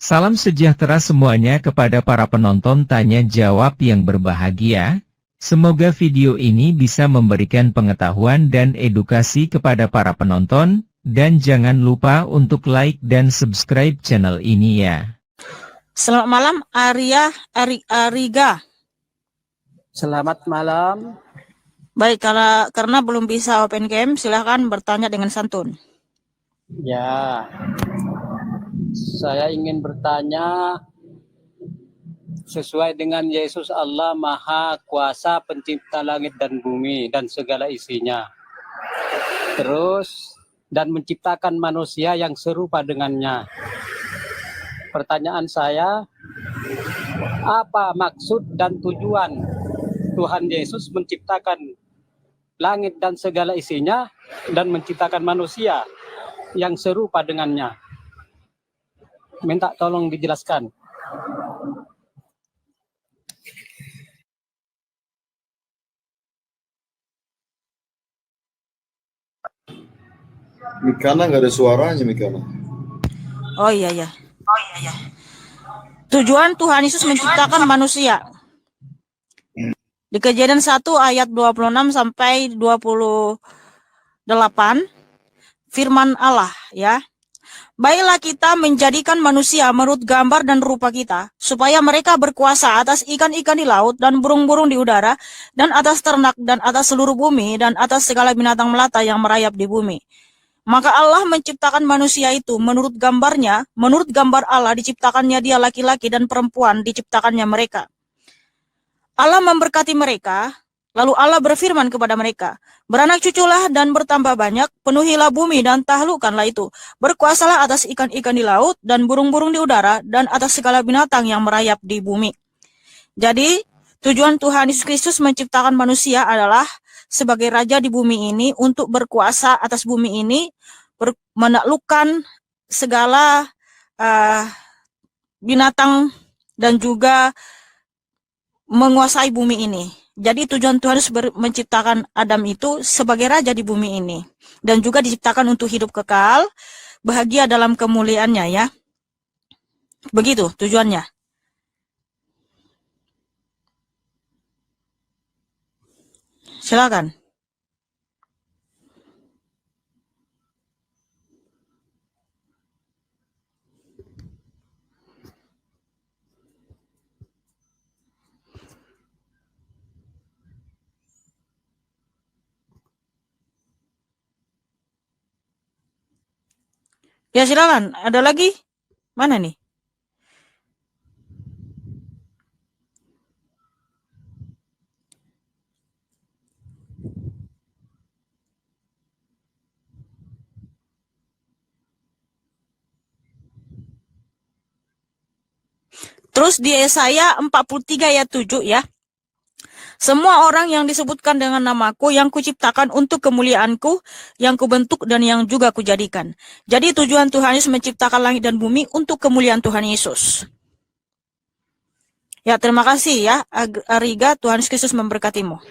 Salam sejahtera semuanya kepada para penonton tanya jawab yang berbahagia. Semoga video ini bisa memberikan pengetahuan dan edukasi kepada para penonton, dan jangan lupa untuk like dan subscribe channel ini ya. Selamat malam Ariga. Selamat malam. Baik, karena belum bisa open game, silahkan bertanya dengan santun. Ya, saya ingin bertanya sesuai dengan Yesus Allah Maha Kuasa Pencipta langit dan bumi dan segala isinya. Terus, dan menciptakan manusia yang serupa dengannya. Pertanyaan saya, apa maksud dan tujuan Tuhan Yesus menciptakan langit dan segala isinya dan menciptakan manusia yang serupa dengannya? Minta tolong dijelaskan. Mikana nggak ada suaranya, Mikana. Oh iya ya. Tujuan Tuhan Yesus menciptakan manusia. Di Kejadian 1 ayat 26 sampai 28, firman Allah ya. Baiklah kita menjadikan manusia menurut gambar dan rupa kita, supaya mereka berkuasa atas ikan-ikan di laut dan burung-burung di udara, dan atas ternak dan atas seluruh bumi, dan atas segala binatang melata yang merayap di bumi. Maka Allah menciptakan manusia itu menurut gambarnya, menurut gambar Allah diciptakannya dia laki-laki dan perempuan diciptakannya mereka. Allah memberkati mereka, lalu Allah berfirman kepada mereka, beranak cuculah dan bertambah banyak, penuhilah bumi dan taklukkanlah itu. Berkuasalah atas ikan-ikan di laut dan burung-burung di udara dan atas segala binatang yang merayap di bumi. Jadi, tujuan Tuhan Yesus Kristus menciptakan manusia adalah sebagai raja di bumi ini untuk berkuasa atas bumi ini, menaklukkan segala binatang dan juga menguasai bumi ini. Jadi tujuan Tuhan Yesus menciptakan Adam itu sebagai raja di bumi ini. Dan juga diciptakan untuk hidup kekal, bahagia dalam kemuliaannya ya. Begitu tujuannya. Silakan. Ya silakan. Ada lagi? Mana nih? Terus di Yesaya 43 ayat 7 ya. Semua orang yang disebutkan dengan namaku yang kuciptakan untuk kemuliaanku, yang kubentuk dan yang juga kujadikan. Jadi tujuan Tuhan Yesus menciptakan langit dan bumi untuk kemuliaan Tuhan Yesus. Ya, terima kasih ya, Ariga. Tuhan Yesus Kristus memberkatimu.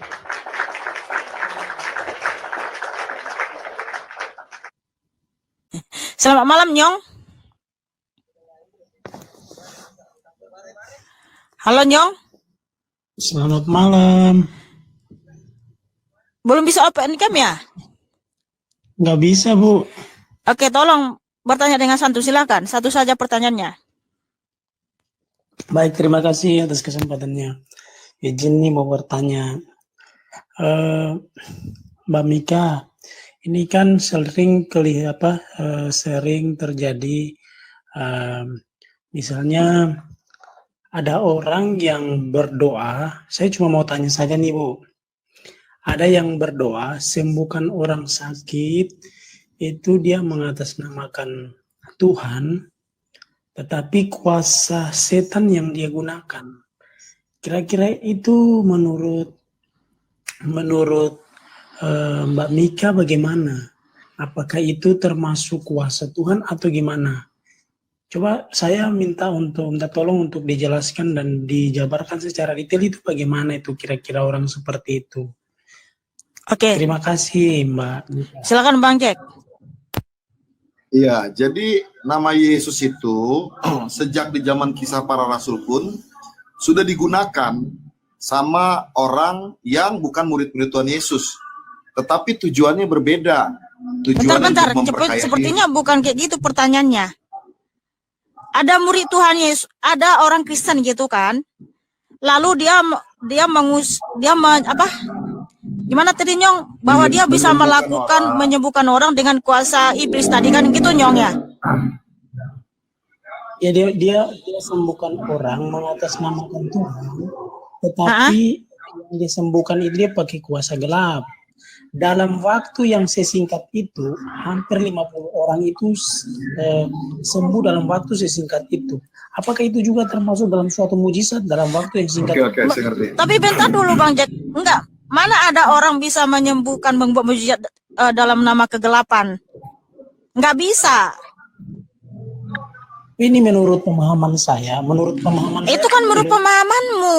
Selamat malam, Nyong. Halo, Nyong. Selamat malam. Belum bisa open cam ya? Nggak bisa, Bu. Oke, tolong bertanya dengan santun. Silakan. Satu saja pertanyaannya. Baik, terima kasih atas kesempatannya. Izin nih mau bertanya. Mbak Mika, ini kan sering sering terjadi misalnya ada orang yang berdoa, saya cuma mau tanya saja nih Bu, ada yang berdoa sembuhkan orang sakit, itu dia mengatasnamakan Tuhan, tetapi kuasa setan yang dia gunakan. Kira-kira itu menurut Mbak Mika bagaimana? Apakah itu termasuk kuasa Tuhan atau gimana? Coba saya minta tolong untuk dijelaskan dan dijabarkan secara detail itu bagaimana itu kira-kira orang seperti itu. Oke. Terima kasih Mbak. Silakan Bang Jack. Iya, jadi nama Yesus itu sejak di zaman kisah para rasul pun sudah digunakan sama orang yang bukan murid-murid Tuhan Yesus. Tetapi tujuannya berbeda. Tujuannya Bentar-bentar, untuk memperkaya sepertinya bukan kayak gitu pertanyaannya. Ada murid Tuhan Yesus, ada orang Kristen gitu kan. Lalu gimana tadi Nyong? Bahwa dia bisa menyembuhkan orang dengan kuasa iblis tadi kan gitu Nyong ya? Ya dia sembuhkan orang mengatasnamakan Tuhan, tetapi yang disembuhkan itu dia pakai kuasa gelap. Dalam waktu yang sesingkat itu, hampir 50 orang itu sembuh dalam waktu sesingkat itu. Apakah itu juga termasuk dalam suatu mujizat dalam waktu yang singkat? Oke, saya ngerti. Tapi bentar dulu Bang Jack, enggak. Mana ada orang bisa menyembuhkan, membuat mujizat dalam nama kegelapan? Enggak bisa. Ini menurut pemahaman saya, Itu kan menurut pemahamanmu.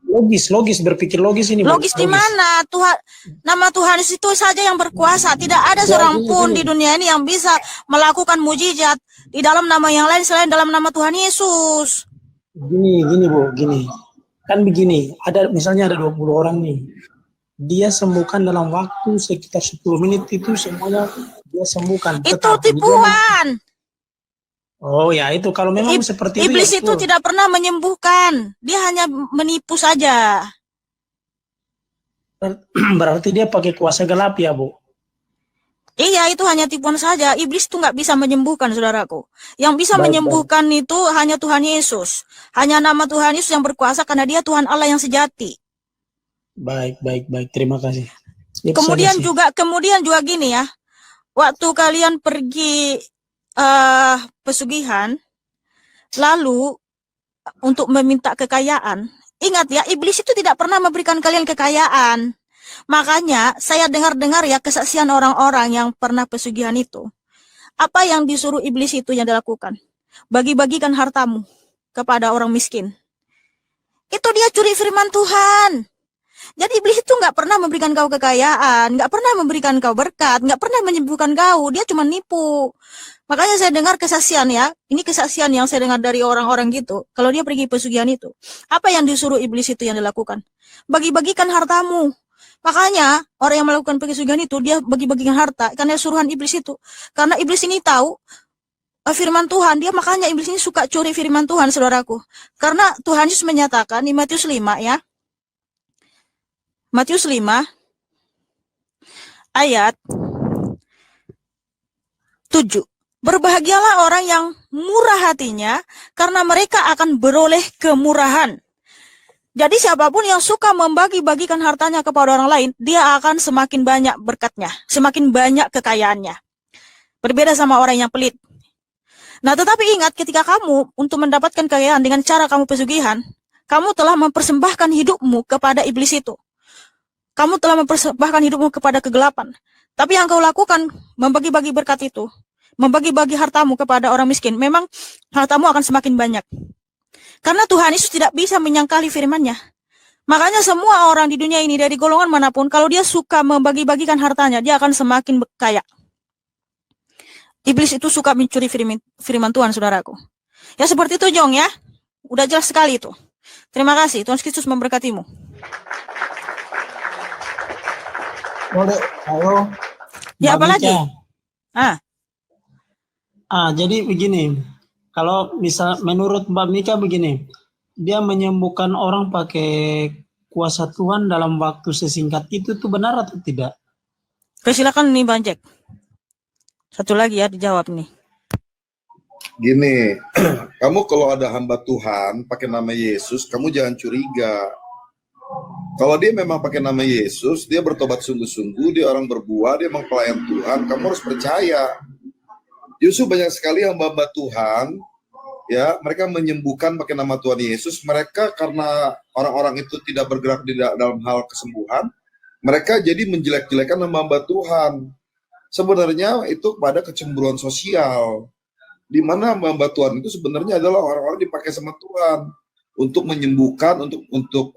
Logis, berpikir logis ini. Logis di mana? Tuhan, nama Tuhan itu saja yang berkuasa. Tidak ada seorang pun di dunia ini yang bisa melakukan mujizat di dalam nama yang lain selain dalam nama Tuhan Yesus. Gini Bu, gini. Kan begini, misalnya ada 20 orang nih. Dia sembuhkan dalam waktu sekitar 10 menit itu semuanya dia sembuhkan. Itu tipuan. Oh ya, itu kalau memang seperti itu. Iblis itu tidak pernah menyembuhkan. Dia hanya menipu saja. Berarti dia pakai kuasa gelap ya, Bu? Iya, itu hanya tipuan saja. Iblis itu nggak bisa menyembuhkan, saudaraku. Yang bisa menyembuhkan itu hanya Tuhan Yesus. Hanya nama Tuhan Yesus yang berkuasa karena dia Tuhan Allah yang sejati. Baik. Terima kasih. Kemudian juga gini ya. Waktu kalian pergi pesugihan, lalu untuk meminta kekayaan, ingat ya, iblis itu tidak pernah memberikan kalian kekayaan. Makanya saya dengar-dengar ya kesaksian orang-orang yang pernah pesugihan itu. Apa yang disuruh iblis itu yang dilakukan? Bagi-bagikan hartamu kepada orang miskin. Itu dia curi firman Tuhan. Jadi iblis itu nggak pernah memberikan kau kekayaan, nggak pernah memberikan kau berkat, nggak pernah menyembuhkan kau. Dia cuma nipu. Makanya saya dengar kesaksian ya, ini kesaksian yang saya dengar dari orang-orang gitu. Kalau dia pergi pesugihan itu, apa yang disuruh iblis itu yang dilakukan? Bagi-bagikan hartamu. Makanya orang yang melakukan pesugihan itu dia bagi-bagikan harta karena suruhan iblis itu. Karena iblis ini tahu firman Tuhan, dia makanya iblis ini suka curi firman Tuhan, saudaraku. Karena Tuhan Yesus menyatakan di Matius 5 ya. Matius 5 ayat 7. Berbahagialah orang yang murah hatinya, karena mereka akan beroleh kemurahan. Jadi siapapun yang suka membagi-bagikan hartanya kepada orang lain, dia akan semakin banyak berkatnya, semakin banyak kekayaannya. Berbeda sama orang yang pelit. Nah, tetapi ingat, ketika kamu untuk mendapatkan kekayaan dengan cara kamu pesugihan, kamu telah mempersembahkan hidupmu kepada iblis itu. Kamu telah mempersembahkan hidupmu kepada kegelapan. Tapi yang kau lakukan, membagi-bagi berkat itu, membagi-bagi hartamu kepada orang miskin, memang hartamu akan semakin banyak. Karena Tuhan Yesus tidak bisa menyangkali firman-Nya. Makanya semua orang di dunia ini dari golongan manapun, kalau dia suka membagi-bagikan hartanya, dia akan semakin kaya. Iblis itu suka mencuri firman Tuhan, saudaraku. Ya seperti itu, Jong ya. Udah jelas sekali itu. Terima kasih. Tuhan Yesus memberkatimu. Boleh, ayo. Ya, apa lagi? Jadi begini, kalau misal menurut Mbak Mika begini, dia menyembuhkan orang pakai kuasa Tuhan dalam waktu sesingkat itu tuh benar atau tidak? Silakan nih Bang Jack. Satu lagi ya dijawab nih. Gini, kamu kalau ada hamba Tuhan pakai nama Yesus, kamu jangan curiga. Kalau dia memang pakai nama Yesus, dia bertobat sungguh-sungguh, dia orang berbuah, dia memang pelayan Tuhan, kamu harus percaya. Justru banyak sekali hamba-hamba Tuhan, ya, mereka menyembuhkan pakai nama Tuhan Yesus. Mereka karena orang-orang itu tidak bergerak di dalam hal kesembuhan, mereka jadi menjelek-jelekan hamba-hamba Tuhan. Sebenarnya itu pada kecemburuan sosial, di mana hamba Tuhan itu sebenarnya adalah orang-orang dipakai sama Tuhan untuk menyembuhkan, untuk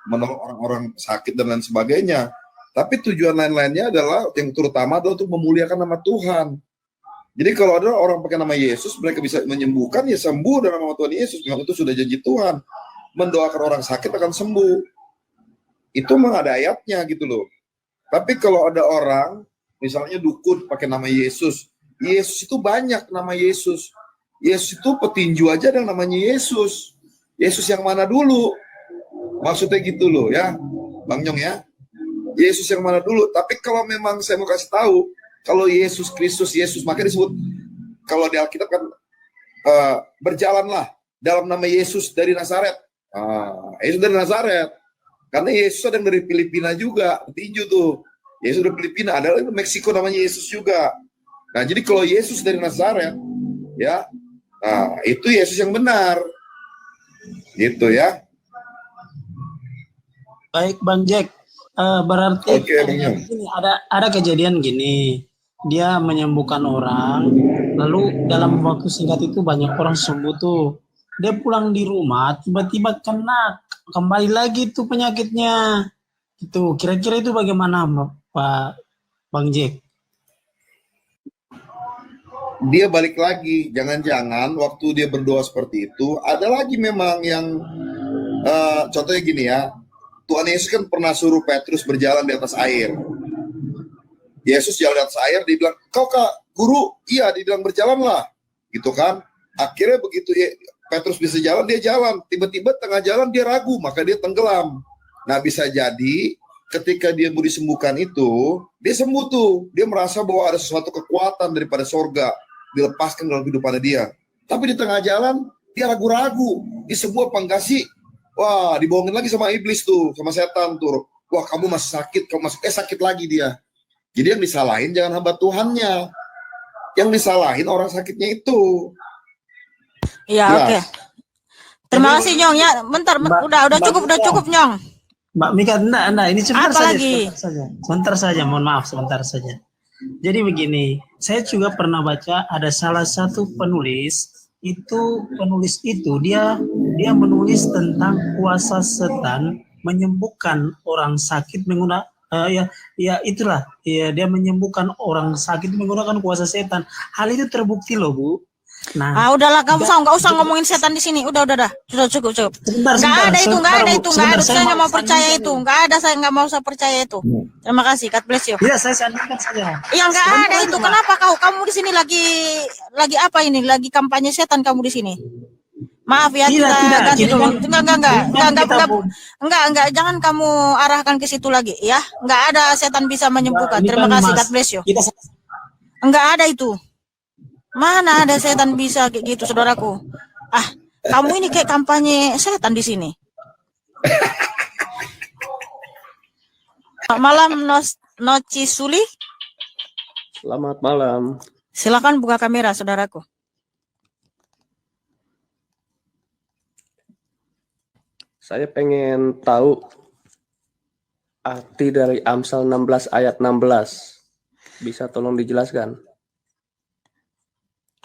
menolong orang-orang sakit dan lain sebagainya. Tapi tujuan lain-lainnya adalah yang terutama adalah untuk memuliakan nama Tuhan. Jadi kalau ada orang pakai nama Yesus, mereka bisa menyembuhkan, ya sembuh dalam nama Tuhan Yesus. Memang itu sudah janji Tuhan. Mendoakan orang sakit akan sembuh. Itu memang ada ayatnya gitu loh. Tapi kalau ada orang, misalnya dukun pakai nama Yesus, Yesus itu banyak nama Yesus. Yesus itu petinju aja ada namanya Yesus. Yesus yang mana dulu? Maksudnya gitu loh ya, Bang Nyong ya. Yesus yang mana dulu? Tapi kalau memang saya mau kasih tahu, kalau Yesus Kristus, Yesus, maka disebut, kalau di Alkitab kan, berjalanlah dalam nama Yesus dari Nazaret. Yesus dari Nazaret. Karena Yesus ada yang dari Filipina juga, tinju tuh. Yesus dari Filipina, ada yang Meksiko namanya Yesus juga. Nah, jadi kalau Yesus dari Nazaret, ya, itu Yesus yang benar. Gitu ya. Baik Bang Jack, berarti Oke, Bang Nyong. ada kejadian gini, dia menyembuhkan orang, lalu dalam waktu singkat itu banyak orang sembuh tuh. Dia pulang di rumah, tiba-tiba kena kembali lagi tuh penyakitnya. Itu kira-kira itu bagaimana Pak Bang Jack? Dia balik lagi, jangan-jangan waktu dia berdoa seperti itu, ada lagi memang yang, contohnya gini ya, Tuhan Yesus kan pernah suruh Petrus berjalan di atas air. Yesus jalan di atas air, dia bilang, kau kak, guru, iya, dia bilang berjalanlah, gitu kan. Akhirnya begitu Petrus bisa jalan, dia jalan. Tiba-tiba tengah jalan dia ragu, maka dia tenggelam. Nah, bisa jadi ketika dia mau disembuhkan itu, dia sembuh tuh. Dia merasa bahwa ada sesuatu kekuatan daripada sorga dilepaskan dalam kehidupan dia. Tapi di tengah jalan, dia ragu-ragu. Di sebuah penggasi, wah, dibohongin lagi sama iblis tuh, sama setan tuh. Wah, kamu masih sakit, kamu masih sakit lagi dia. Jadi yang disalahin jangan hamba Tuhannya. Yang disalahin orang sakitnya itu. Iya, oke. Terima kasih Nyong ya. Bentar, udah cukup Nyong. Mbak Mika, enggak, ini sebentar Apa saja, lagi? sebentar saja, mohon maaf, sebentar saja. Jadi begini, saya juga pernah baca ada salah satu penulis itu dia menulis tentang kuasa setan menyembuhkan orang sakit menggunakan itulah dia menyembuhkan orang sakit menggunakan kuasa setan. Hal itu terbukti loh Bu. Nah, udahlah, kamu nggak usah ngomongin setan di sini. Udah, sudah cukup. Sebentar, nggak ada itu. sebentar, Saya nggak mau percaya itu. Nggak ada, saya nggak mau percaya itu. Terima kasih, God bless you. Iya, saya sandingkan saja. Iya, nggak ada itu. Kenapa kamu di sini lagi apa ini? Lagi kampanye setan kamu di sini? Maaf ya, tidak. Enggak, jangan kamu arahkan ke situ lagi ya. Enggak ada setan bisa menyembuhkan. Terima kasih, God bless you. Enggak ada itu. Mana ada setan bisa kayak gitu, saudaraku? Kamu ini kayak kampanye setan di sini. Malam Noci Suli. Selamat malam. Silakan buka kamera, saudaraku. Saya pengen tahu arti dari Amsal 16 ayat 16. Bisa tolong dijelaskan?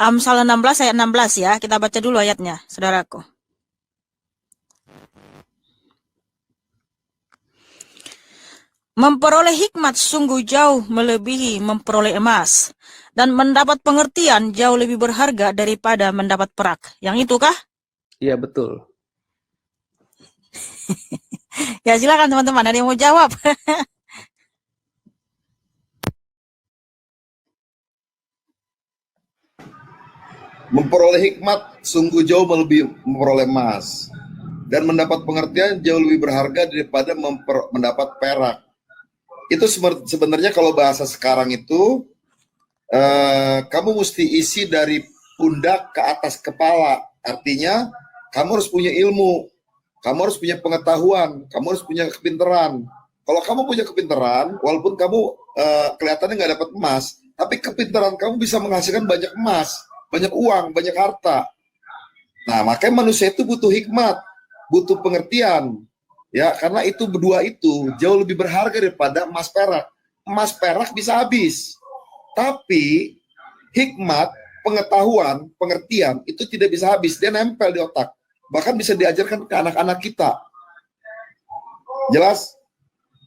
Amsal 16 ayat 16 ya. Kita baca dulu ayatnya, saudaraku. Memperoleh hikmat sungguh jauh melebihi memperoleh emas, dan mendapat pengertian jauh lebih berharga daripada mendapat perak. Yang itu kah? Iya, betul. Ya silakan teman-teman, ada yang mau jawab? Memperoleh hikmat sungguh jauh melebihi memperoleh emas, dan mendapat pengertian jauh lebih berharga daripada mendapat perak. Itu sebenarnya kalau bahasa sekarang itu, kamu mesti isi dari pundak ke atas kepala. Artinya kamu harus punya ilmu, kamu harus punya pengetahuan, kamu harus punya kepintaran. Kalau kamu punya kepintaran, walaupun kamu kelihatannya nggak dapat emas, tapi kepintaran kamu bisa menghasilkan banyak emas, banyak uang, banyak harta. Nah, makanya manusia itu butuh hikmat, butuh pengertian, ya, karena itu berdua itu jauh lebih berharga daripada emas perak. Emas perak bisa habis, tapi hikmat, pengetahuan, pengertian itu tidak bisa habis, dia nempel di otak, bahkan bisa diajarkan ke anak-anak kita. Jelas,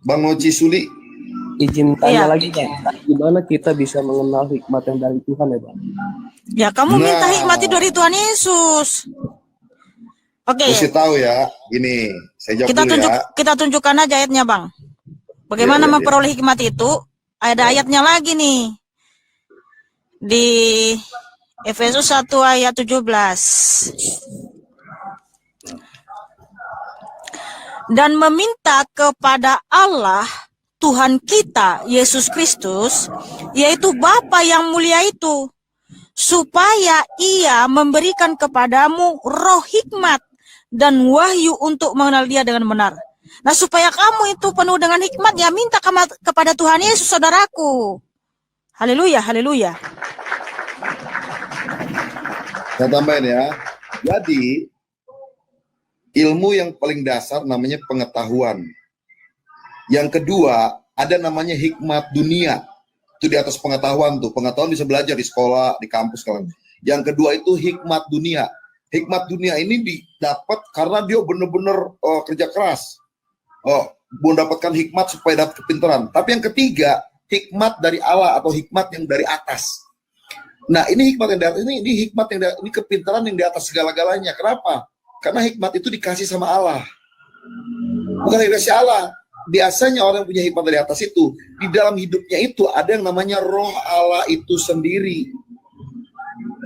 Bang Noci Suli? Izin tanya Iya. lagi, Bang. gimana kita bisa mengenal hikmat yang dari Tuhan ya Bang? Ya, kamu minta Nah. hikmat itu dari Tuhan Yesus. Oke, Mesti tahu ya, gini, saya jawab dulu ya. kita tunjukkan aja ayatnya, Bang. Bagaimana Iya, iya, memperoleh hikmat itu? Ada ayatnya lagi nih. Di Efesus 1 ayat 17. Dan meminta kepada Allah Tuhan kita Yesus Kristus, yaitu Bapa yang mulia itu, supaya Ia memberikan kepadamu roh hikmat dan wahyu untuk mengenal Dia dengan benar. Nah, supaya kamu itu penuh dengan hikmat, ya minta kepada Tuhan Yesus, saudaraku. Haleluya, haleluya. Saya tambahin ya. Jadi, ilmu yang paling dasar namanya pengetahuan. Yang kedua, ada namanya hikmat dunia. Itu di atas pengetahuan tuh. Pengetahuan bisa belajar di sekolah, di kampus kalian. Yang kedua itu hikmat dunia. Hikmat dunia ini didapat karena dia benar-benar kerja keras. Mendapatkan hikmat supaya dapat kepintaran. Tapi yang ketiga, hikmat dari Allah atau hikmat yang dari atas. Nah, ini hikmat yang dari atas, ini hikmat yang dari, ini kepintaran yang di atas segala-galanya. Kenapa? Karena hikmat itu dikasih sama Allah. Bukan dikasih Allah. Biasanya orang yang punya hikmat dari atas itu, di dalam hidupnya itu ada yang namanya roh Allah itu sendiri.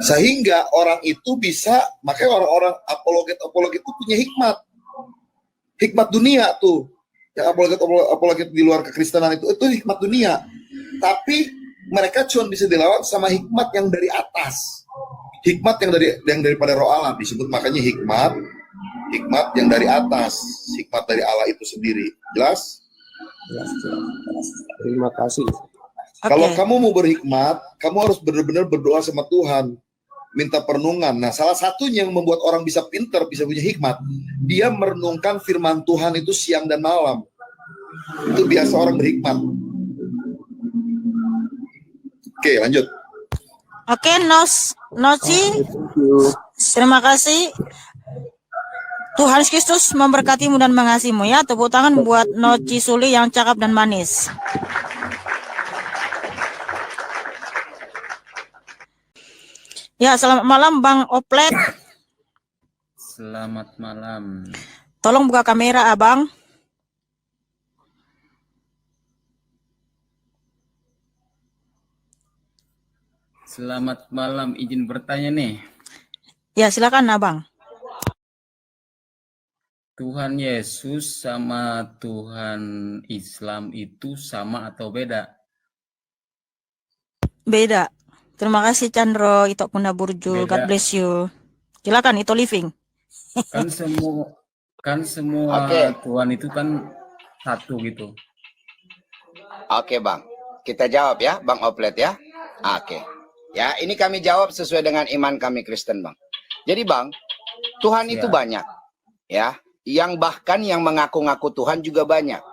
Sehingga orang itu bisa, makanya orang-orang apologet itu punya hikmat. Hikmat dunia tuh. Yang apologet di luar kekristenan itu hikmat dunia. Tapi mereka cuma bisa dilawan sama hikmat yang dari atas. Hikmat yang daripada roh Allah disebut makanya hikmat yang dari atas, hikmat dari Allah itu sendiri. Jelas? Jelas. Terima kasih. Kalau kamu mau berhikmat, kamu harus benar-benar berdoa sama Tuhan, minta perenungan. Nah, salah satunya yang membuat orang bisa pintar, bisa punya hikmat, dia merenungkan firman Tuhan itu siang dan malam. Itu biasa orang berhikmat. Oke, lanjut. Oke, Noci, terima kasih. Tuhan Kristus memberkatimu dan mengasihimu ya. Tepuk tangan buat Noci Suli yang cakep dan manis. Ya, selamat malam Bang Oplet. Selamat malam. Tolong buka kamera, Abang. Selamat malam, izin bertanya nih. Ya, silakan Abang. Tuhan Yesus sama Tuhan Islam itu sama atau beda? Beda. Terima kasih Chandro, Ito Kuna Burju. Beda. God bless you. Silakan Ito Living. Kan semua Oke. Tuhan itu kan satu gitu. Oke Bang, kita jawab ya Bang Oplet ya. Oke. Ya, ini kami jawab sesuai dengan iman kami Kristen Bang. Jadi Bang, Tuhan itu Ya. banyak. Ya, yang bahkan yang mengaku-ngaku Tuhan juga banyak.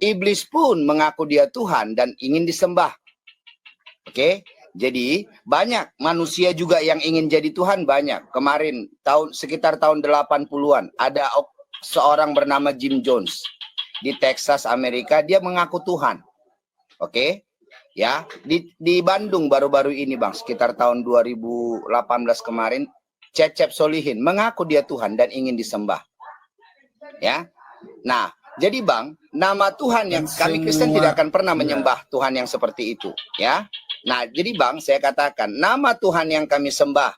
Iblis pun mengaku dia Tuhan dan ingin disembah. Oke. Jadi banyak manusia juga yang ingin jadi Tuhan banyak. Kemarin sekitar tahun 80-an ada seorang bernama Jim Jones di Texas, Amerika, dia mengaku Tuhan. Oke. Ya, di Bandung baru-baru ini Bang, sekitar tahun 2018 kemarin, Cecep Solihin mengaku dia Tuhan dan ingin disembah. Ya. Nah, jadi Bang, nama Tuhan yang kami Kristen tidak akan pernah menyembah Tuhan yang seperti itu, ya. Nah, jadi Bang, saya katakan nama Tuhan yang kami sembah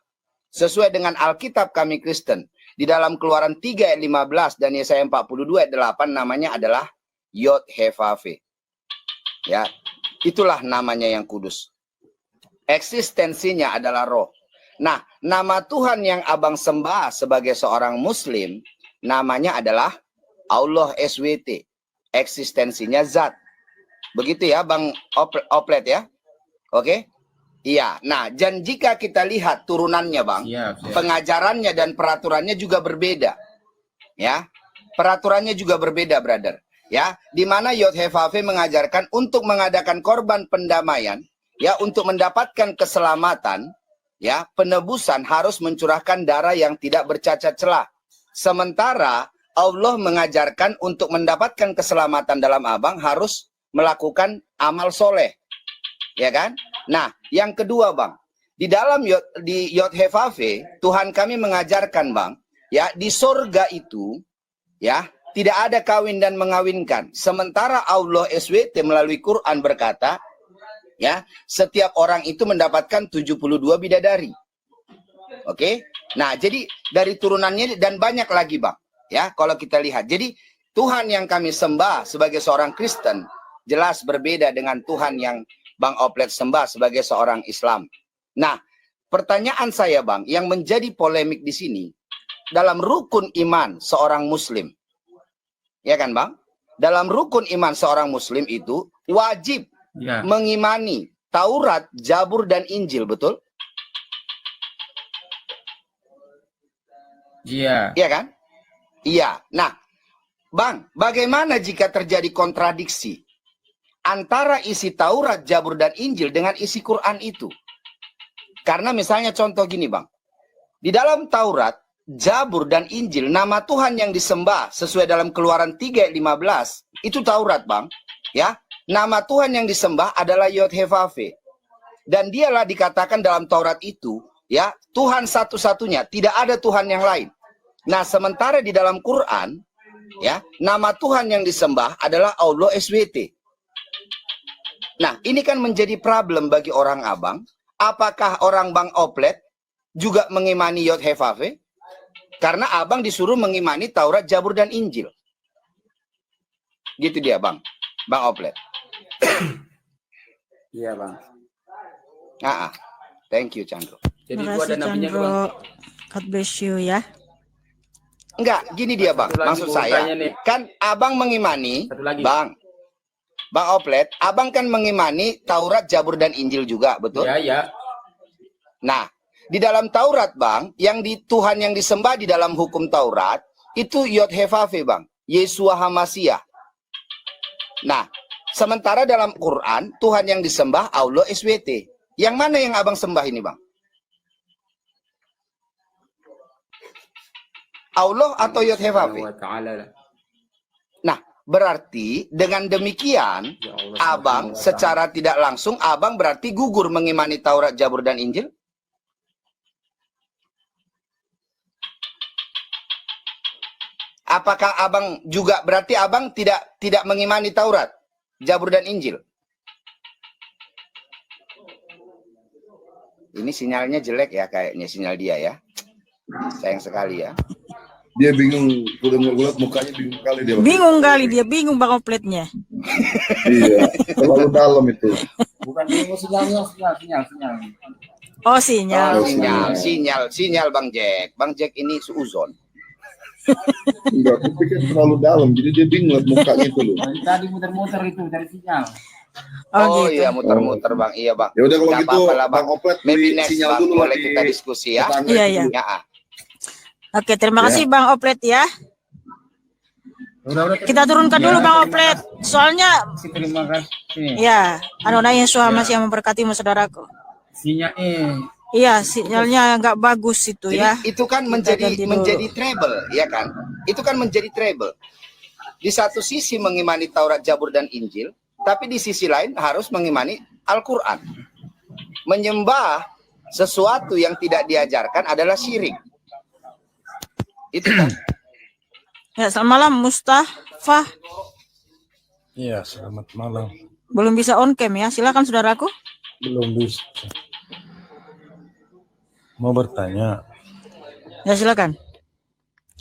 sesuai dengan Alkitab kami Kristen di dalam Keluaran 3 ayat 15 dan Yesaya 42 ayat 8 namanya adalah Yod-He-Vav-He. Ya, itulah namanya yang kudus. Eksistensinya adalah roh. Nah, nama Tuhan yang Abang sembah sebagai seorang Muslim namanya adalah Allah SWT. Eksistensinya zat. Begitu ya Bang Oplet ya. Oke? Iya. Nah, dan jika kita lihat turunannya Bang, Siap. pengajarannya dan peraturannya juga berbeda. Ya. Peraturannya juga berbeda, brother. Ya, di mana Yod-He-Vav-He mengajarkan untuk mengadakan korban pendamaian, ya, untuk mendapatkan keselamatan, ya, penebusan harus mencurahkan darah yang tidak bercacat celah. Sementara Allah mengajarkan untuk mendapatkan keselamatan dalam Abang harus melakukan amal soleh. Ya kan? Nah, yang kedua, Bang. Di dalam di Yod Hevave, Tuhan kami mengajarkan, Bang, ya, di sorga itu, ya, tidak ada kawin dan mengawinkan. Sementara Allah SWT melalui Quran berkata, ya, setiap orang itu mendapatkan 72 bidadari. Oke? Nah, jadi dari turunannya dan banyak lagi, Bang. Ya, kalau kita lihat. Jadi Tuhan yang kami sembah sebagai seorang Kristen jelas berbeda dengan Tuhan yang Bang Oplet sembah sebagai seorang Islam. Nah, pertanyaan saya, Bang, yang menjadi polemik di sini, dalam rukun iman seorang Muslim, ya kan, Bang? Dalam rukun iman seorang Muslim itu wajib mengimani Taurat, Zabur, dan Injil, betul? Iya. Iya kan? Iya. Nah, Bang, bagaimana jika terjadi kontradiksi antara isi Taurat, Zabur, dan Injil dengan isi Quran itu? Karena misalnya contoh gini, Bang. Di dalam Taurat, Zabur, dan Injil, nama Tuhan yang disembah sesuai dalam Keluaran 3:15, itu Taurat, Bang. Ya, nama Tuhan yang disembah adalah Yod Hevave. Dan dialah dikatakan dalam Taurat itu, ya, Tuhan satu-satunya, tidak ada Tuhan yang lain. Nah, sementara di dalam Quran, ya, nama Tuhan yang disembah adalah Allah SWT. Nah, ini kan menjadi problem bagi orang Abang. Apakah orang Bang Oplet juga mengimani Yod Hevave? Karena Abang disuruh mengimani Taurat, Zabur, dan Injil. Gitu dia, Bang. Bang Oplet. Iya, Bang. Thank you, Chandro. Jadi Terima gua ada kasih, nabinya, Chandro. Bang. God bless you ya. Enggak, gini dia, Bang. Satu lagi Maksud gua saya, tanya nih. kan Abang mengimani, Satu lagi. Bang Oplet, Abang kan mengimani Taurat, Zabur, dan Injil juga, betul? Iya, iya. Nah, di dalam Taurat, Bang, yang di Tuhan yang disembah di dalam hukum Taurat, itu Yod Hevave, Bang. Yesua HaMasiah. Nah, sementara dalam Quran, Tuhan yang disembah Allah SWT. Yang mana yang Abang sembah ini, Bang? Allah atau Yod Hevave? Nah, berarti dengan demikian, Ya Allah, Abang secara tidak langsung, Abang berarti gugur mengimani Taurat, Zabur, dan Injil? Apakah Abang juga berarti Abang tidak mengimani Taurat, Zabur, dan Injil? Ini sinyalnya jelek ya, kayaknya sinyal dia ya. Sayang sekali ya. Dia bingung, udah ngeliat mukanya bingung kali dia. Bingung kali dia, bingung Bang Opletnya. Iya, terlalu dalam itu. Bukan ini sinyal. Oh, sinyal. Sinyal Bang Jack. Bang Jack ini suuzon. Enggak, aku pikir terlalu dalam, jadi dia bingung liat mukanya itu loh. Tadi muter-muter itu dari sinyal. Oh gitu. iya, muter-muter Bang. Iya, Bang. Ya udah kalau Nggak gitu, apa-apa lah, Bang Oplet Maybe beli next, sinyal Bang. dulu Boleh lagi. kita diskusi ya. Iya, iya. Oke, terima kasih Bang Oplet ya. Udah. Kita turunkan dulu Bang Oplet. Soalnya Terima kasih. ya, Adonai Yesus HaMasiah memberkatimu saudaraku. Sinyal Iya, sinyalnya nggak bagus itu Jadi, ya. itu kan Kita ganti menjadi dulu. trouble, ya kan? Itu kan menjadi trouble. Di satu sisi mengimani Taurat, Zabur, dan Injil, tapi di sisi lain harus mengimani Al-Quran. Menyembah sesuatu yang tidak diajarkan adalah syirik. Itu kan. Ya, selamat malam Mustafa. Iya, selamat malam. Belum bisa on cam ya. Silakan saudaraku. Belum bisa. Mau bertanya, Ya, silakan.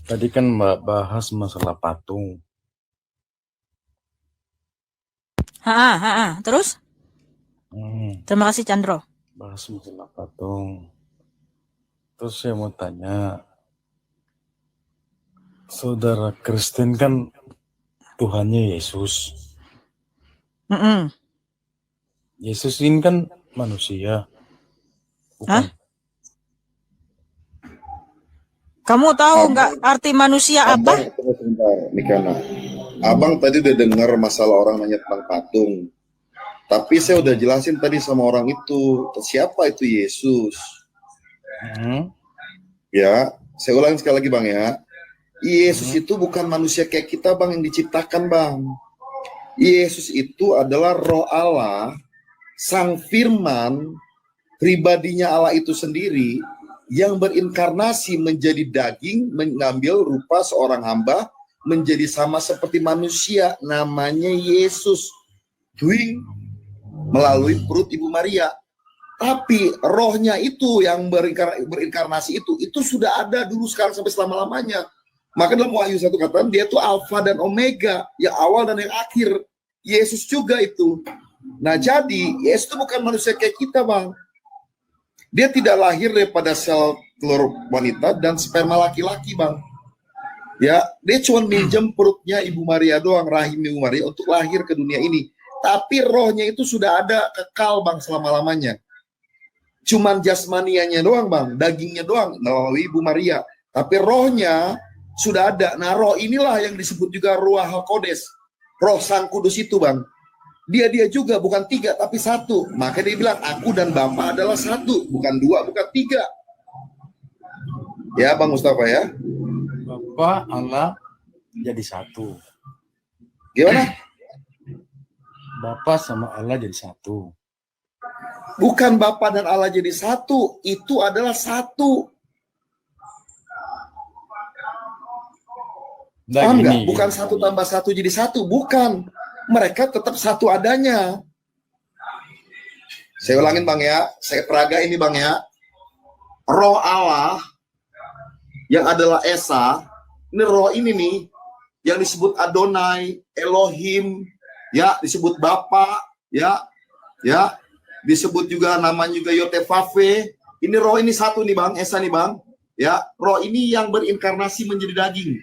tadi kan Mbak bahas masalah patung. Terus? Terima kasih Chandro. Bahas masalah patung. Terus saya mau tanya, saudara Kristen kan Tuhannya Yesus. Yesus ini kan manusia. Bukan. Kamu tahu nggak arti manusia apa? Tunggu sebentar, Nikana. Abang tadi udah dengar masalah orang nanya tentang patung. Tapi saya udah jelasin tadi sama orang itu. Siapa itu Yesus? Ya, saya ulangi sekali lagi Bang ya. Yesus itu bukan manusia kayak kita Bang yang diciptakan Bang. Yesus itu adalah roh Allah Sang Firman, pribadinya Allah itu sendiri, yang berinkarnasi menjadi daging, mengambil rupa seorang hamba, menjadi sama seperti manusia, namanya Yesus, melalui perut Ibu Maria. Tapi rohnya itu yang berinkarnasi itu sudah ada dulu, sekarang sampai selama-lamanya. Maka dalam Wahyu 1 katakan dia itu Alfa dan Omega, yang awal dan yang akhir. Yesus juga itu. Nah, jadi Yesus itu bukan manusia kayak kita, Bang. Dia tidak lahir daripada sel telur wanita dan sperma laki-laki, Bang. Ya, dia cuma minjem perutnya Ibu Maria doang, rahim Ibu Maria untuk lahir ke dunia ini. Tapi rohnya itu sudah ada kekal, Bang, selama-lamanya. Cuman jasmanianya doang, Bang, dagingnya doang melalui Ibu Maria. Tapi rohnya sudah ada. Nah, roh inilah yang disebut juga Ruach HaKodes. Roh Sang Kudus itu, Bang. Dia juga bukan 3 tapi 1. Maka dia bilang aku dan Bapa adalah 1, bukan 2, bukan 3. Ya, Bang Mustafa ya. Bapa Allah jadi 1. Gimana? Bapa sama Allah jadi 1. Bukan Bapa dan Allah jadi 1, itu adalah 1. Nah, Paham gini, nggak? Bukan 1 tambah 1 jadi 1, bukan. Mereka tetap 1 adanya. Saya ulangin, Bang ya, saya peraga ini, Bang ya. Roh Allah yang adalah Esa, ini roh ini nih yang disebut Adonai, Elohim, ya, disebut Bapa, ya, disebut juga namanya juga Yotevave. Ini roh ini 1 nih, Bang, Esa nih, Bang. Ya, roh ini yang berinkarnasi menjadi daging,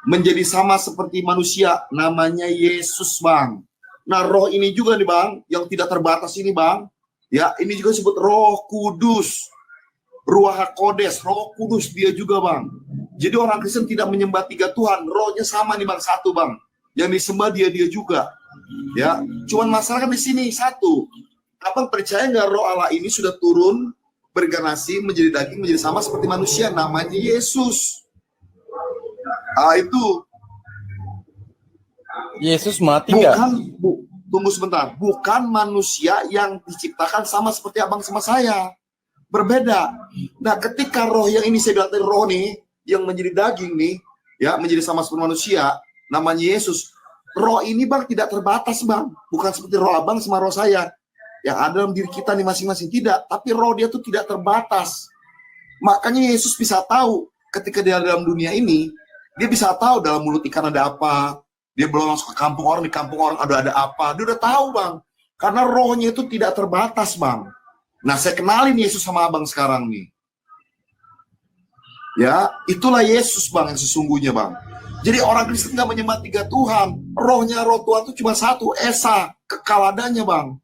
menjadi sama seperti manusia, namanya Yesus, Bang. Nah, roh ini juga nih, Bang, yang tidak terbatas ini, Bang. Ya, ini juga disebut Roh Kudus. Ruach HaKodes, Roh Kudus dia juga, Bang. Jadi orang Kristen tidak menyembah 3 Tuhan, rohnya sama nih, Bang, 1, Bang. Yang disembah dia juga. Ya, cuman masalah kan di sini 1. Abang percaya nggak roh Allah ini sudah turun berinkarnasi menjadi daging, menjadi sama seperti manusia, namanya Yesus. Itu Yesus mati nggak? Tunggu sebentar, bukan manusia yang diciptakan sama seperti abang sama saya, berbeda. Nah, ketika roh yang ini saya bilang tadi, roh nih yang menjadi daging nih, ya, menjadi sama seperti manusia, namanya Yesus. Roh ini, Bang, tidak terbatas, Bang, bukan seperti roh abang sama roh saya yang ada dalam diri kita nih masing-masing, tidak. Tapi roh dia tuh tidak terbatas. Makanya Yesus bisa tahu ketika dia dalam dunia ini. Dia bisa tahu dalam mulut ikan ada apa. Dia belum langsung ke kampung orang, di kampung orang ada apa. Dia udah tahu, Bang. Karena rohnya itu tidak terbatas, Bang. Nah, saya kenalin Yesus sama abang sekarang nih. Ya, itulah Yesus, Bang, yang sesungguhnya, Bang. Jadi orang Kristen nggak menyembah 3 Tuhan. Rohnya, roh Tuhan itu cuma 1, Esa, kekal adanya, Bang.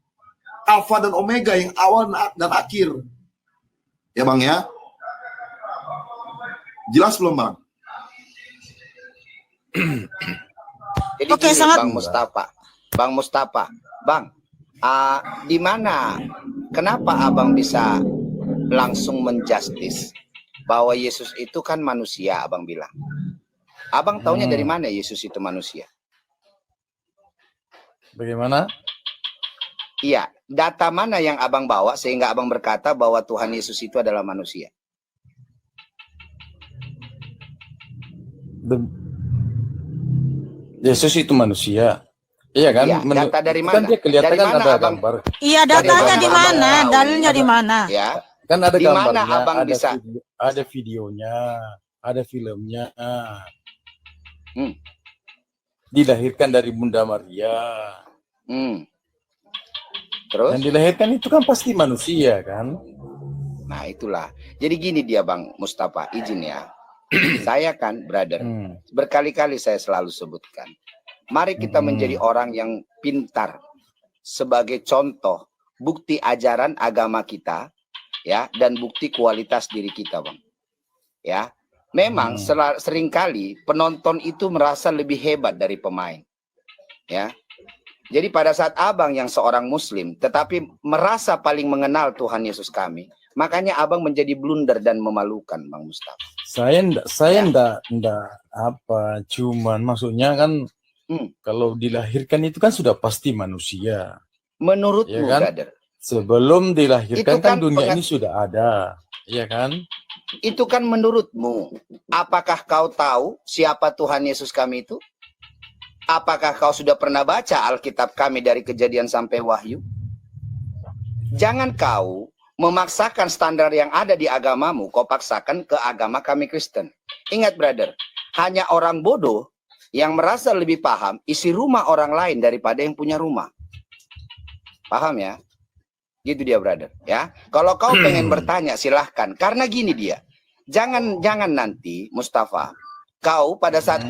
Alfa dan Omega, yang awal dan akhir. Ya, Bang, ya. Jelas belum, Bang? Jadi Oke, gini, sangat- Bang Mustafa, Bang, di mana, kenapa abang bisa langsung menjustis bahwa Yesus itu kan manusia, abang bilang. Abang taunya dari mana Yesus itu manusia? Bagaimana? Iya, data mana yang abang bawa sehingga abang berkata bahwa Tuhan Yesus itu adalah manusia? Yesus itu manusia. Iya kan? Iya, data dari Kan mana? dia kelihatan Dari kan mana, ada Abang? gambar. Iya, datanya di mana? Tahu. Dalilnya di mana? Ya, Kan ada Di mana gambarnya, abang ada bisa? ada videonya, ada filmnya. Dilahirkan dari Bunda Maria. Terus? Yang dilahirkan itu kan pasti manusia kan? Nah, itulah. Jadi gini dia, Bang Mustafa, izin ya. Saya kan, brother, berkali-kali saya selalu sebutkan. Mari kita menjadi orang yang pintar sebagai contoh, bukti ajaran agama kita, ya, dan bukti kualitas diri kita, Bang. Ya, memang seringkali penonton itu merasa lebih hebat dari pemain. Ya. Jadi pada saat abang yang seorang muslim tetapi merasa paling mengenal Tuhan Yesus kami, makanya abang menjadi blunder dan memalukan, Bang Mustafa. Saya ndak apa, cuman maksudnya kan kalau dilahirkan itu kan sudah pasti manusia. Menurutmu, Iya kan? brother, Sebelum dilahirkan itu kan kan dunia ini sudah ada. Iya kan? itu kan menurutmu. Apakah kau tahu siapa Tuhan Yesus kami itu? Apakah kau sudah pernah baca Alkitab kami dari Kejadian sampai Wahyu? Jangan kau memaksakan standar yang ada di agamamu, kau paksakan ke agama kami Kristen. Ingat, brother, hanya orang bodoh yang merasa lebih paham isi rumah orang lain daripada yang punya rumah. Paham ya? Gitu dia, brother. Ya, kalau kau pengen bertanya silahkan. Karena gini dia, jangan nanti Mustafa, kau pada saat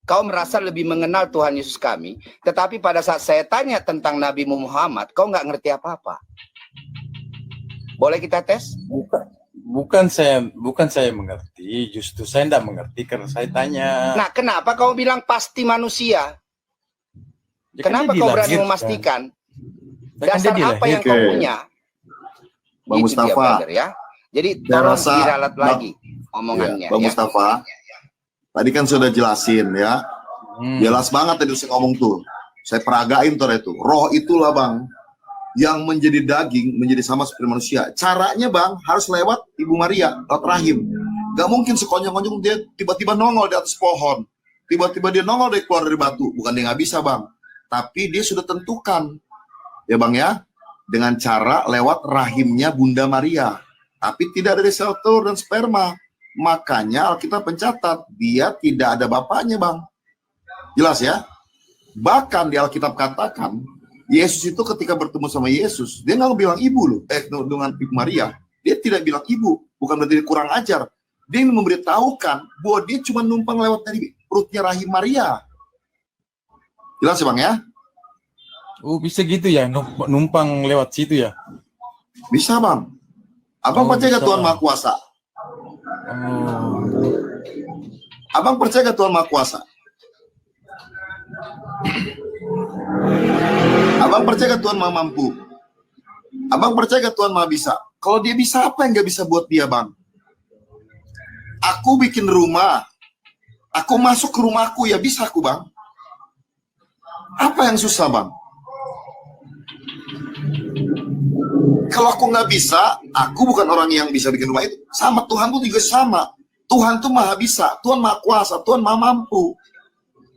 kau merasa lebih mengenal Tuhan Yesus kami, tetapi pada saat saya tanya tentang Nabi Muhammad, kau nggak ngerti apa-apa. Boleh kita tes? Bukan saya mengerti, justru saya tidak mengerti karena saya tanya. Nah, kenapa kau bilang pasti manusia? Ya kan Kenapa dia kau berani dilahirkan. memastikan? Ya kan dia Dasar apa yang kau dilahirkan. punya? Bang Itu dia, Mustafa, brother, ya. Jadi saya tolong rasa diralat lagi omongannya. Bang Ya. Mustafa, tadi kan sudah jelasin ya. Jelas banget tadi saya ngomong tuh. Saya peragain tuh itu. Roh itulah Bang yang menjadi daging, menjadi sama seperti manusia. Caranya Bang harus lewat Ibu Maria, lewat rahim. Gak mungkin sekonyong-konyong dia tiba-tiba nongol di atas pohon. Tiba-tiba dia nongol dari keluar dari batu. Bukan dia nggak bisa Bang. Tapi dia sudah tentukan. Ya Bang ya. Dengan cara lewat rahimnya Bunda Maria. Tapi tidak dari sel telur dan sperma. Makanya Alkitab mencatat dia tidak ada bapaknya Bang. Jelas ya? Bahkan di Alkitab katakan Yesus itu ketika bertemu sama Yesus, dia nggak bilang ibu loh, dengan Ibu Maria. Dia tidak bilang ibu, bukan berarti dia kurang ajar. Dia ingin memberitahukan bahwa dia cuma numpang lewat dari perutnya rahim Maria. Jelas ya Bang ya? Oh bisa gitu ya, numpang lewat situ ya? Bisa Bang. Abang percaya gak Tuhan Maha Kuasa? Abang percaya gak Tuhan Maha Kuasa? Abang percaya gak Tuhan Maha Mampu? Abang percaya gak Tuhan Maha Bisa? Kalau dia bisa, apa yang gak bisa buat dia Bang? Aku bikin rumah, aku masuk ke rumahku, ya bisa aku Bang. Apa yang susah Bang? Kalau aku nggak bisa, aku bukan orang yang bisa bikin rumah itu. Sama Tuhan pun juga sama. Tuhan tuh maha bisa, Tuhan maha kuasa, Tuhan maha mampu.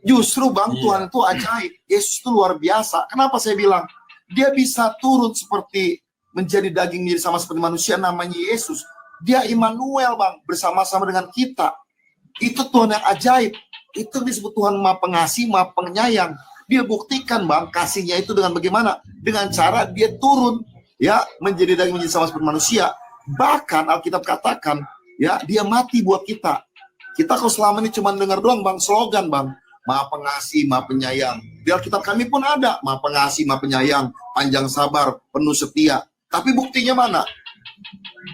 Justru Bang, Tuhan itu ajaib. Yesus itu luar biasa. Kenapa saya bilang? Dia bisa turun seperti menjadi daging menjadi sama seperti manusia, namanya Yesus. Dia Immanuel Bang, bersama-sama dengan kita. Itu Tuhan yang ajaib. Itu disebut Tuhan maha pengasih, maha penyayang. Dia buktikan Bang, kasihnya itu dengan bagaimana? Dengan cara dia turun, ya, menjadi daging menjadi sama seperti manusia. Bahkan Alkitab katakan, ya, dia mati buat kita. Kita kalau selama ini cuma dengar doang Bang, slogan Bang, maha pengasih, maha penyayang. Di Alkitab kami pun ada, maha pengasih, maha penyayang, panjang sabar, penuh setia. Tapi buktinya mana?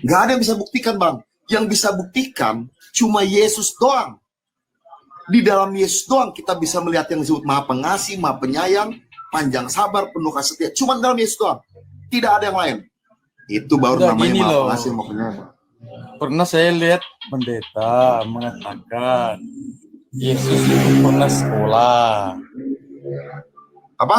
Nggak ada yang bisa buktikan Bang. Yang bisa buktikan cuma Yesus doang. Di dalam Yesus doang kita bisa melihat yang disebut maha pengasih, maha penyayang, panjang sabar, penuh kasih setia. Cuma dalam Yesus doang. Tidak ada yang lain. Itu baru Udah namanya gini maha loh. pengasih, maha penyayang. Pernah saya lihat pendeta mengatakan Yesus itu pernah sekolah. Apa?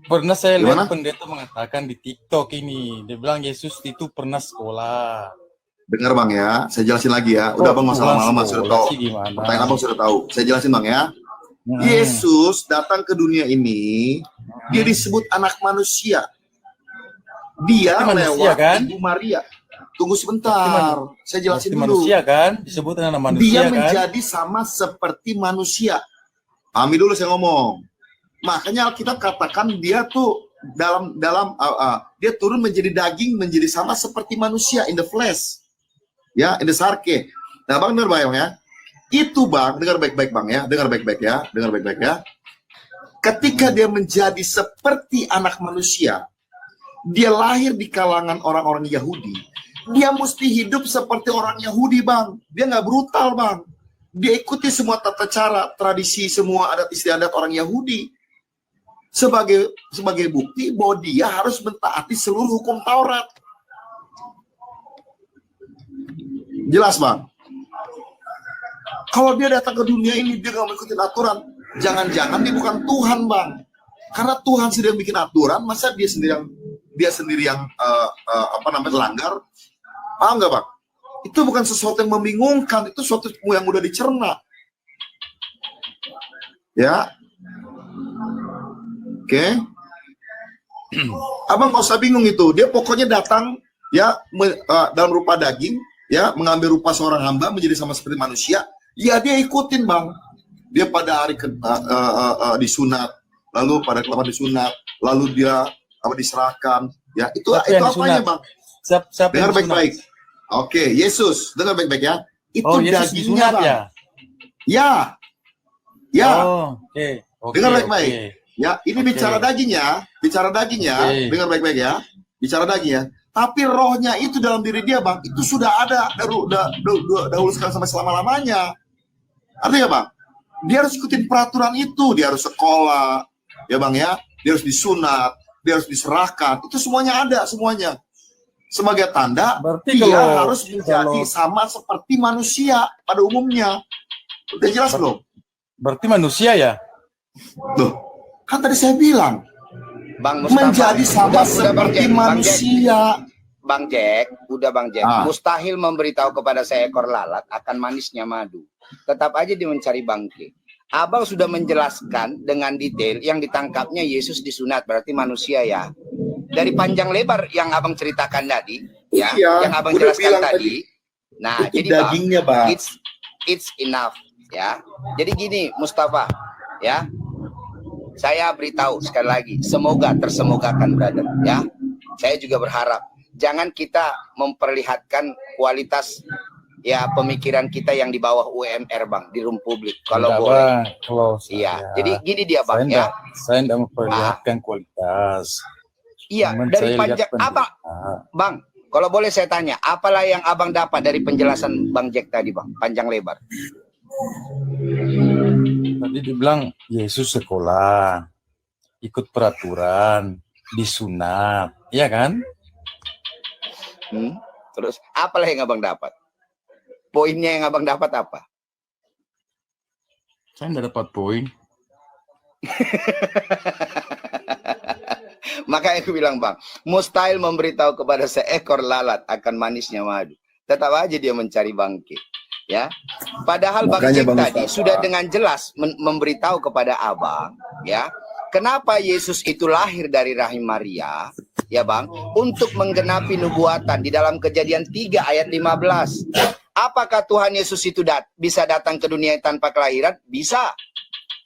Pernah saya lihat Gimana? pendeta mengatakan di TikTok ini, dia bilang Yesus itu pernah sekolah. Dengar Bang ya, saya jelasin lagi ya. Udah Bang, masalah lama sudah tahu. Sih gimana? Pertanyaan Abang sudah tahu. Saya jelasin Bang ya. Yesus datang ke dunia ini, dia disebut anak manusia. Dia Berarti manusia, lewat kan? Ibu Maria. Tunggu sebentar, saya jelasin Berarti dulu. manusia kan? Disebut anak manusia Dia kan? menjadi sama seperti manusia. Pahami dulu saya ngomong. Makanya Alkitab katakan dia tuh dia turun menjadi daging, menjadi sama seperti manusia in the flesh. Ya, in the sarke. Nah, Bang dengar Bang ya. Itu Bang, dengar baik-baik Bang ya, dengar baik-baik ya, dengar baik-baik ya. Ketika dia menjadi seperti anak manusia, dia lahir di kalangan orang-orang Yahudi. Dia mesti hidup seperti orang Yahudi Bang. Dia nggak brutal Bang. Dia ikuti semua tata cara, tradisi, semua adat istiadat orang Yahudi. Sebagai bukti bahwa dia harus mentaati seluruh hukum Taurat. Jelas Bang? Kalau dia datang ke dunia ini, dia nggak mengikuti aturan, Jangan-jangan dia bukan Tuhan, Bang. Karena Tuhan sedang bikin aturan, masa dia sendiri yang langgar? Paham nggak, Bang? Itu bukan sesuatu yang membingungkan, itu sesuatu yang udah dicerna. Ya. Oke. Abang nggak usah bingung itu. Dia pokoknya datang ya dalam rupa daging, ya, mengambil rupa seorang hamba menjadi sama seperti manusia. Ya dia ikutin, Bang. Dia pada hari disunat, lalu pada kelamaan disunat, lalu dia diserahkan. Ya, itu apanya, Bang? Siapa dengar baik-baik. Oke, Yesus, dengar baik-baik ya. Itu dagingnya, Bang. Ya. Ya. Oke. Dengar baik-baik. Ya, ini bicara dagingnya, dengar baik-baik ya. Bicara dagingnya, tapi rohnya itu dalam diri dia, Bang, itu sudah ada dahulu sekali sampai selama-lamanya. Artinya, Bang, dia harus ikutin peraturan itu, dia harus sekolah, ya, Bang ya. Dia harus disunat, dia harus diserahkan. Itu semuanya ada, semuanya. Sebagai tanda Berarti dia harus menjadi sama seperti manusia pada umumnya. Udah jelas belum? Berarti manusia ya? Loh, kan tadi saya bilang Bang Mustafa, menjadi sama seperti manusia. Bang Jack, mustahil memberitahu kepada seekor lalat akan manisnya madu. Tetap aja dia mencari bangke. Abang sudah menjelaskan dengan detail yang ditangkapnya Yesus disunat, berarti manusia ya. Dari panjang lebar yang abang ceritakan tadi, ya, yang abang jelaskan tadi. Nah, jadi dagingnya, Bang, it's enough, ya. Jadi gini, Mustafa, ya. Saya beritahu sekali lagi, semoga tersemogakan, brother, ya. Saya juga berharap jangan kita memperlihatkan kualitas ya pemikiran kita yang di bawah UMR, Bang, di room publik kalau boleh. Iya. Jadi gini dia, Bang, ya. Saya tidak memperlihatkan kualitas. Iya, dari panjang apa, Bang? Kalau boleh saya tanya, apalah yang abang dapat dari penjelasan Bang Jack tadi, Bang, panjang lebar? Tadi dibilang Yesus sekolah, ikut peraturan, disunat, iya kan? Terus apalah yang abang dapat? Poinnya yang abang dapat apa? Saya tidak dapat poin. Makanya aku bilang, Bang, mustahil memberitahu kepada seekor lalat akan manisnya madu. Tetap aja dia mencari bangke. Ya, padahal Bang Jack tadi sudah dengan jelas memberitahu kepada abang, ya, kenapa Yesus itu lahir dari rahim Maria, ya, Bang, untuk menggenapi nubuatan di dalam Kejadian 3 ayat 15. Apakah Tuhan Yesus itu bisa datang ke dunia tanpa kelahiran? Bisa.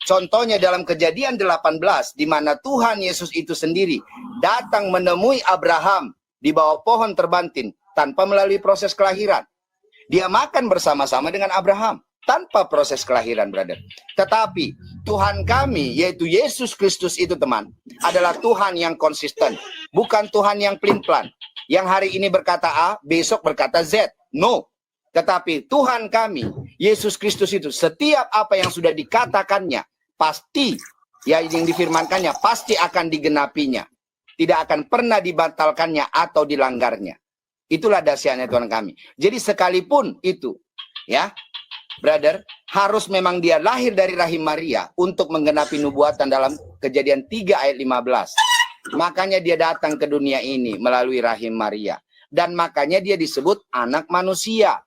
Contohnya dalam Kejadian 18, di mana Tuhan Yesus itu sendiri datang menemui Abraham di bawah pohon terbantin tanpa melalui proses kelahiran. Dia makan bersama-sama dengan Abraham tanpa proses kelahiran, brother. Tetapi Tuhan kami, yaitu Yesus Kristus itu, teman, adalah Tuhan yang konsisten. Bukan Tuhan yang pelin-pelan. Yang hari ini berkata A, besok berkata Z. No. Tetapi Tuhan kami, Yesus Kristus itu, setiap apa yang sudah dikatakannya, pasti, ya, yang difirmankannya, pasti akan digenapinya. Tidak akan pernah dibatalkannya atau dilanggarnya. Itulah dahsyatnya Tuhan kami. Jadi sekalipun itu, ya, brother, harus memang dia lahir dari rahim Maria untuk menggenapi nubuatan dalam Kejadian 3 ayat 15. Makanya dia datang ke dunia ini melalui rahim Maria. Dan makanya dia disebut anak manusia.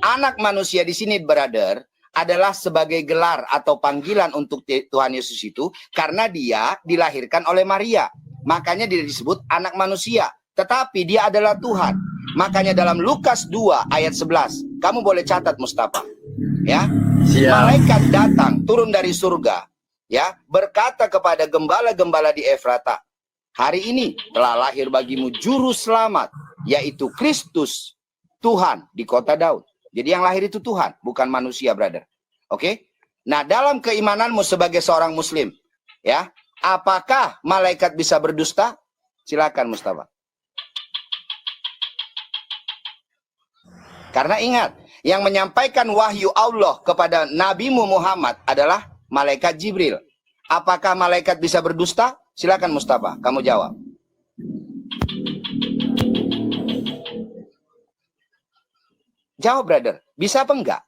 Anak manusia di sini, brother, adalah sebagai gelar atau panggilan untuk Tuhan Yesus itu karena dia dilahirkan oleh Maria. Makanya dia disebut anak manusia. Tetapi dia adalah Tuhan. Makanya dalam Lukas 2 ayat 11, kamu boleh catat, Mustafa, ya. Malaikat datang turun dari surga, ya, berkata kepada gembala-gembala di Efrata, hari ini telah lahir bagimu juru selamat, yaitu Kristus, Tuhan di kota Daud. Jadi yang lahir itu Tuhan, bukan manusia, brother. Oke? Nah, dalam keimananmu sebagai seorang muslim, ya, apakah malaikat bisa berdusta? Silakan, Mustafa. Karena ingat, yang menyampaikan wahyu Allah kepada Nabi Muhammad adalah malaikat Jibril. Apakah malaikat bisa berdusta? Silakan, Mustafa, kamu jawab. Jawab, brother. Bisa apa enggak?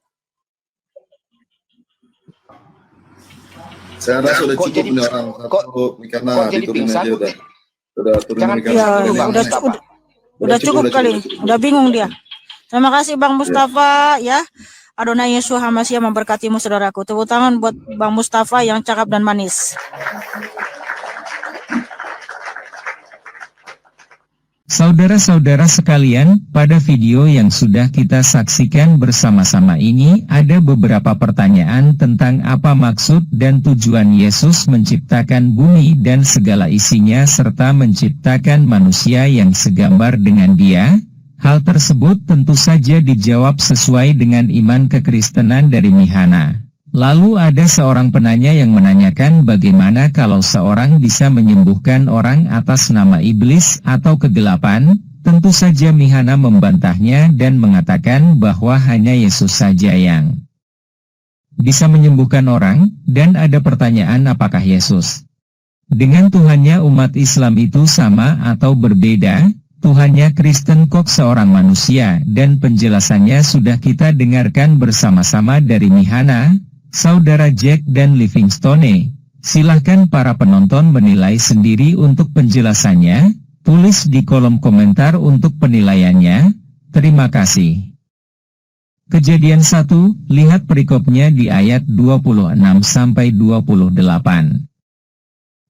Saya rasa udah Kok cukup jadi- nih orang kok- satu mikana kok jadi diturunin pingsan? aja udah turunin Jangan mikana. Ya, dulu, Bang udah Mustafa. udah cukup kali. Udah bingung dia. Terima kasih Bang Mustafa ya. Adonai Yesus Hamasya memberkatimu saudaraku. Tepuk tangan buat Bang Mustafa yang cakap dan manis. Saudara-saudara sekalian, pada video yang sudah kita saksikan bersama-sama ini ada beberapa pertanyaan tentang apa maksud dan tujuan Yesus menciptakan bumi dan segala isinya serta menciptakan manusia yang segambar dengan Dia. Hal tersebut tentu saja dijawab sesuai dengan iman kekristenan dari Mihana. Lalu ada seorang penanya yang menanyakan bagaimana kalau seorang bisa menyembuhkan orang atas nama iblis atau kegelapan. Tentu saja Mihana membantahnya dan mengatakan bahwa hanya Yesus saja yang bisa menyembuhkan orang, dan ada pertanyaan apakah Yesus dengan Tuhannya umat Islam itu sama atau berbeda? Tuhannya Kristen kok seorang manusia, dan penjelasannya sudah kita dengarkan bersama-sama dari Mihana, Saudara Jack dan Livingstone. Silahkan para penonton menilai sendiri untuk penjelasannya, tulis di kolom komentar untuk penilaiannya. Terima kasih. Kejadian 1, lihat perikopnya di ayat 26-28.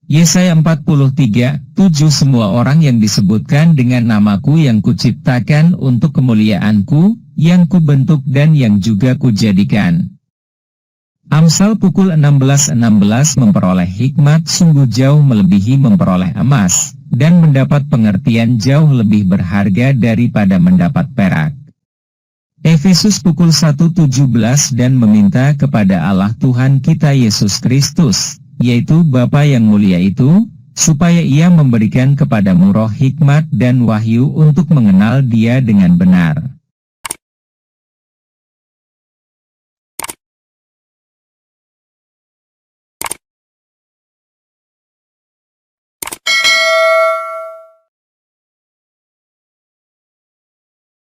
Yesaya 43:7 Semua orang yang disebutkan dengan namaku yang kuciptakan untuk kemuliaanku, yang kubentuk dan yang juga kujadikan. Amsal pukul 16:16 memperoleh hikmat sungguh jauh melebihi memperoleh emas, dan mendapat pengertian jauh lebih berharga daripada mendapat perak. Efesus pukul 1:17 dan meminta kepada Allah Tuhan kita Yesus Kristus, yaitu Bapa yang mulia itu, supaya Ia memberikan kepadamu roh hikmat dan wahyu untuk mengenal Dia dengan benar.